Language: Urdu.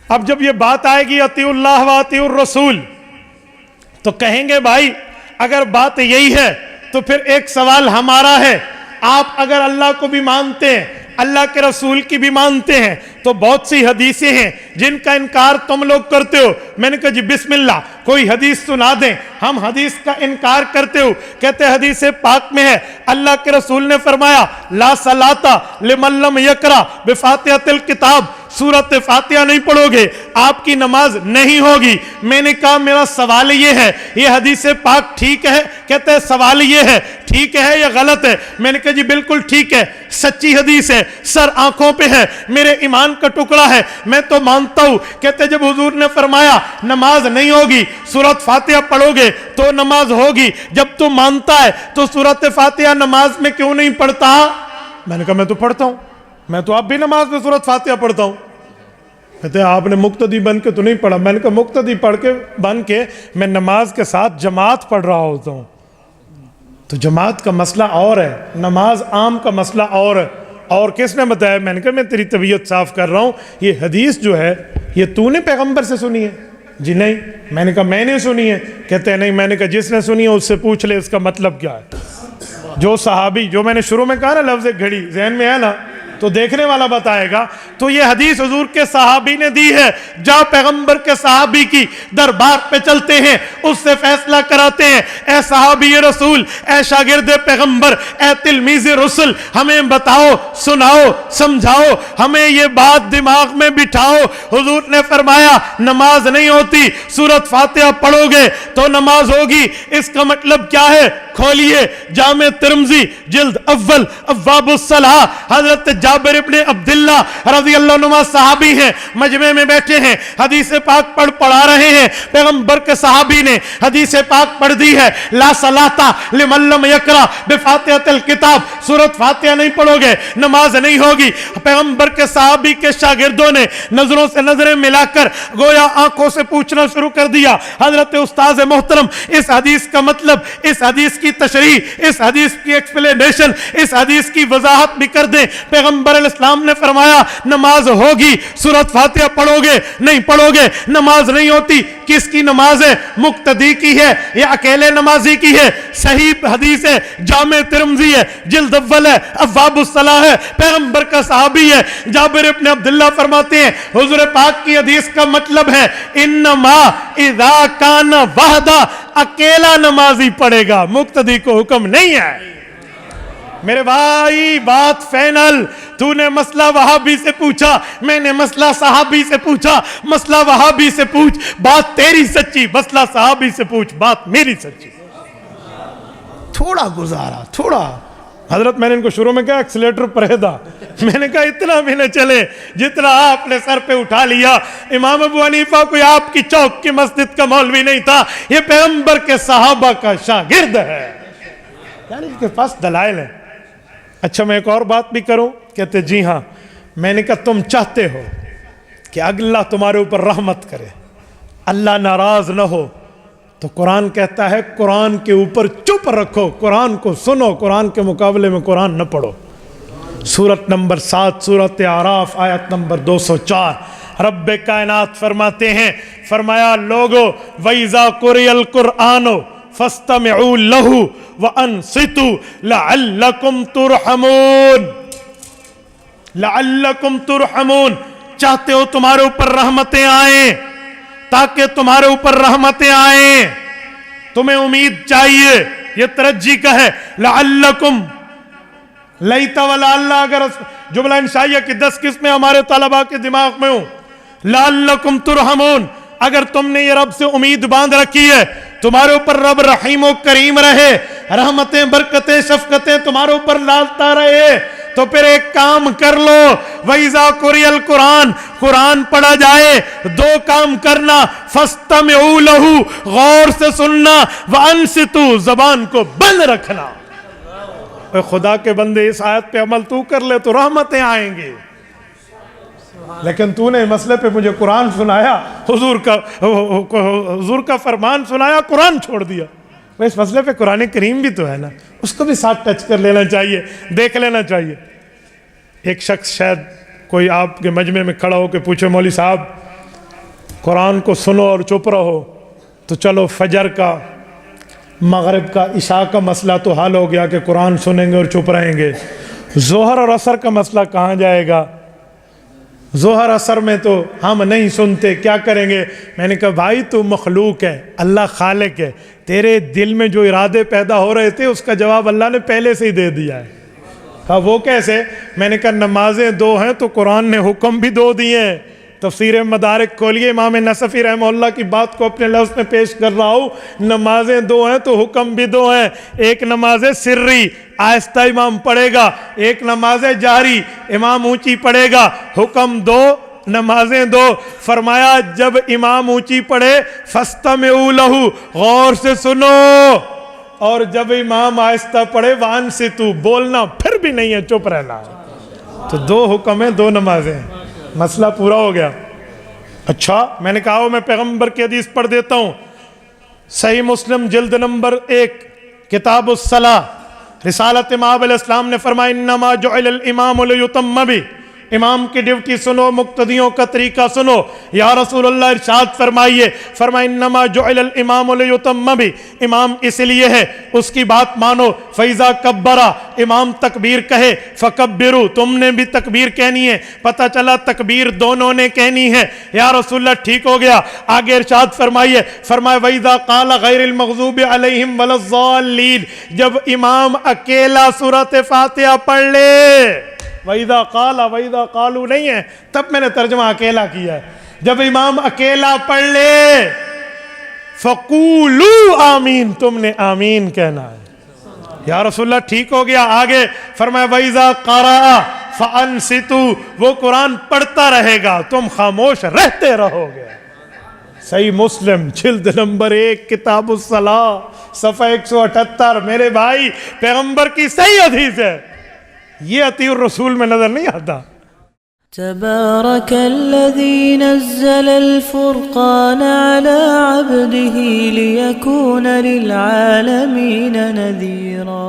اب جب یہ بات آئے گی اطیعوا اللہ و اطیعوا الرسول، تو کہیں گے بھائی اگر بات یہی ہے تو پھر ایک سوال ہمارا ہے، آپ اگر اللہ کو بھی مانتے ہیں، اللہ کے رسول کی بھی مانتے ہیں، تو بہت سی حدیثیں ہیں جن کا انکار تم لوگ کرتے ہو۔ میں نے کہا جی بسم اللہ کوئی حدیث سنا دیں، ہم حدیث کا انکار کرتے ہو۔ کہتے حدیث پاک میں ہے اللہ کے رسول نے فرمایا لا صلاۃ لمن لم یقرأ بفاتحۃ الکتاب، سورۃ فاتحہ نہیں پڑھو گے آپ کی نماز نہیں ہوگی۔ میں نے کہا میرا سوال یہ ہے یہ حدیث پاک ٹھیک ہے؟ کہتے ہیں سوال یہ ہے ٹھیک ہے یا غلط ہے؟ میں نے کہا جی بالکل ٹھیک ہے، سچی حدیث ہے، سر آنکھوں پہ ہے، میرے ایمان کا ٹکڑا ہے، میں تو مانتا ہوں۔ کہتے جب حضور نے فرمایا نماز نہیں ہوگی سورۃ فاتحہ پڑھو گے تو نماز ہوگی، جب تو مانتا ہے تو سورۃ فاتحہ نماز میں کیوں نہیں پڑھتا؟ میں نے کہا میں تو پڑھتا ہوں، میں تو اب بھی نماز میں سورۃ فاتحہ پڑھتا ہوں۔ کہتے ہیں آپ نے مقتدی بن کے تو نہیں پڑھا۔ میں نے کہا مقتدی بن کے میں نماز کے ساتھ جماعت پڑھ رہا ہوتا ہوں، تو جماعت کا مسئلہ اور ہے، نماز عام کا مسئلہ اور ہے۔ اور کس نے بتایا؟ میں نے کہا میں تیری طبیعت صاف کر رہا ہوں، یہ حدیث جو ہے یہ تو نے پیغمبر سے سنی ہے؟ جی نہیں۔ میں نے کہا میں نے سنی ہے؟ کہتے ہیں نہیں۔ میں نے کہا جس نے سنی ہے اس سے پوچھ لے اس کا مطلب کیا ہے۔ جو صحابی، جو میں نے شروع میں کہا نا لفظ گھڑی ذہن میں ہے نا تو دیکھنے والا بتائے گا، تو یہ حدیث حضور کے صحابی نے دی ہے، جا پیغمبر کے صحابی کی دربار پہ چلتے ہیں، اس سے فیصلہ کراتے ہیں، اے صحابی رسول، اے شاگرد پیغمبر، اے تلمیذ رسول، ہمیں بتاؤ، سناؤ، سمجھاؤ، ہمیں یہ بات دماغ میں بٹھاؤ۔ حضور نے فرمایا نماز نہیں ہوتی سورۃ فاتحہ پڑھو گے تو نماز ہوگی۔ اس کا مطلب کیا ہے؟ کھولیے جامع ترمذی جلد اول ابواب الصلاۃ، حضرت جابر ابن عبداللہ رضی اللہ عنہ صحابی ہیں، مجمع میں بیٹھے ہیں، حدیث پاک پڑھا رہے ہیں، پیغمبر کے صحابی نے حدیث پاک پڑھ دی ہے لا صلاۃ لمن لم یقرأ بفاتحۃ الکتاب، سورۃ فاتحہ نہیں پڑھو گے نماز نہیں ہوگی۔ پیغمبر کے صحابی کے شاگردوں نے نظروں سے نظریں ملا کر گویا آنکھوں سے پوچھنا شروع کر دیا، حضرت استاذ محترم اس حدیث کا مطلب، اس حدیث کی تشریح، اس حدیث کی ایکسپلینیشن، اس حدیث کی وضاحت بھی کر دیں۔ پیغمبر علیہ السلام نے فرمایا نماز ہوگی سورۃ فاتحہ پڑھو گے نہیں پڑھو گے نماز نہیں ہوتی۔ کس کی نماز ہے؟ مقتدی کی ہے یا اکیلے نمازی کی ہے؟ صحیح حدیث ہے، جامع ترمذی ہے، جلد اول ہے، ابواب الصلاۃ ہے، پیغمبر کا صحابی ہے جابر ابن عبداللہ فرماتے ہیں حضور پاک کی حدیث کا مطلب ہے انما اذا کان وحدہ، اکیلا نمازی پڑھے گا، مقتدی کو حکم نہیں ہے۔ میرے بھائی بات فائنل، تو نے مسئلہ وہابی سے پوچھا، میں نے مسئلہ صحابی سے پوچھا، مسئلہ وہابی سے پوچھ بات تیری سچی، مسئلہ صحابی سے پوچھ بات میری سچی۔ تھوڑا گزارا، تھوڑا حضرت میں نے ان کو شروع میں کہا ایکسیلیٹر پرہیدا، میں نے کہا اتنا بھی نہ چلے جتنا آپ نے سر پہ اٹھا لیا۔ امام ابو حنیفہ کوئی آپ کی چوک کی مسجد کا مولوی نہیں تھا، یہ پیغمبر کے صحابہ کا شاگرد ہے، یعنی اس کے پاس دلائل ہیں۔ اچھا میں ایک اور بات بھی کروں؟ کہتے جی ہاں۔ میں نے کہا تم چاہتے ہو کہ اللہ تمہارے اوپر رحمت کرے، اللہ ناراض نہ ہو، تو قرآن کہتا ہے قرآن کے اوپر چپ رکھو، قرآن کو سنو، قرآن کے مقابلے میں قرآن نہ پڑھو۔ سورت نمبر 7 سورت اعراف آیت نمبر 204 رب کائنات فرماتے ہیں، فرمایا لوگو وَإِذَا قُرِئَ الْقُرْآنُ فَاسْتَمِعُوا لَهُ وَأَنصِتُوا لَعَلَّكُمْ تُرْحَمُونَ۔ لَعَلَّكُمْ تُرْحَمُونَ، چاہتے ہو تمہارے اوپر رحمتیں آئیں، تاکہ تمہارے اوپر رحمتیں آئیں، تمہیں امید چاہیے، یہ ترجی کا ہے۔ لعلکم، لیتا ولا اللہ، اگر جملہ انشائیہ کی 10 قسمیں ہمارے طلباء کے دماغ میں ہوں، لعلکم ترحمون، اگر تم نے یہ رب سے امید باندھ رکھی ہے تمہارے اوپر رب رحیم و کریم رہے، رحمتیں برکتیں شفقتیں تمہارے اوپر ڈالتا رہے، تو پھر ایک کام کر لو، وَإِذَا قُرِئَ الْقُرْآنُ، قرآن پڑھا جائے 2 کام کرنا، فَاسْتَمِعُوا لَهُ، غور سے سننا، وَأَنصِتُوا، زبان کو بند رکھنا۔ اے خدا کے بندے اس آیت پہ عمل تو کر لے تو رحمتیں آئیں گی، لیکن تو نے مسئلے پہ مجھے قرآن سنایا، حضور کا فرمان سنایا، قرآن چھوڑ دیا۔ اس مسئلے پہ قرآن کریم بھی تو ہے نا، اس کو بھی ساتھ ٹچ کر لینا چاہیے، دیکھ لینا چاہیے۔ ایک شخص شاید کوئی آپ کے مجمع میں کھڑا ہو کے پوچھے مولوی صاحب قرآن کو سنو اور چپ رہو، تو چلو فجر کا، مغرب کا، عشاء کا مسئلہ تو حل ہو گیا کہ قرآن سنیں گے اور چپ رہیں گے، ظہر اور عصر کا مسئلہ کہاں جائے گا؟ ظہر عصر میں تو ہم نہیں سنتے، کیا کریں گے؟ میں نے کہا بھائی تو مخلوق ہے، اللہ خالق ہے، تیرے دل میں جو ارادے پیدا ہو رہے تھے اس کا جواب اللہ نے پہلے سے ہی دے دیا ہے۔ کہا وہ کیسے؟ میں نے کہا نمازیں دو ہیں تو قرآن نے حکم بھی دو دیے ہیں۔ تفسیر مدارک کھولیے، امام نصفی رحمہ اللہ کی بات کو اپنے لفظ میں پیش کر رہا ہوں، نمازیں دو ہیں تو حکم بھی دو ہیں، ایک نماز سری آہستہ امام پڑھے گا، ایک نماز جہری امام اونچی پڑھے گا، حکم دو، نمازیں دو۔ فرمایا جب امام اونچی پڑھے فاستمعوا لہ، غور سے سنو، اور جب امام آہستہ پڑھے وانصتوا، بولنا پھر بھی نہیں ہے، چپ رہنا ہے۔ تو دو حکم ہیں، دو نمازیں، مسئلہ پورا ہو گیا۔ اچھا میں نے کہا میں پیغمبر کی حدیث پڑھ دیتا ہوں، صحیح مسلم جلد نمبر 1 کتاب الصلاۃ، رسالت امام علیہ السلام نے فرمایا انما جعل الامام لیتم بہ، امام کی ڈیوٹی سنو، مقتدیوں کا طریقہ سنو۔ یا رسول اللہ ارشاد فرمائیے، فرمایا انما جعل الامام لیتم بہ، امام اس لیے ہے اس کی بات مانو، فاذا کبر، امام تکبیر کہے، فکبروا، تم نے بھی تکبیر کہنی ہے۔ پتہ چلا تکبیر دونوں نے کہنی ہے۔ یا رسول اللہ ٹھیک ہو گیا، آگے ارشاد فرمائیے، فرمایا وَإِذَا قَالَ غَيْرِ الْمَغْضُوبِ عَلَيْهِمْ وَلَا الضَّالِّينَ، جب امام اکیلا سورۃ فاتحہ پڑھ لے، وَإِذَا قَالَ وَإِذَا قَالُوا نہیں ہے، تب میں نے ترجمہ اکیلا کیا ہے، جب امام اکیلا پڑھ لے فَقُولُوا آمین، تم نے آمین کہنا ہے۔ یا رسول اللہ ٹھیک ہو گیا، آگے فرمایا وَإِذَا قَرَأَ فَأَنصِتُوا، وہ قرآن پڑھتا رہے گا، تم خاموش رہتے رہو گے۔ صحیح مسلم جلد نمبر 1 کتاب الصلاۃ صفحہ 178۔ میرے بھائی پیغمبر کی صحیح حدیث ہے، یہ اطیع الرسول میں نظر نہیں آتا۔ تبارك الذي نزل الفرقان على عبده ليكون للعالمين نذيرا۔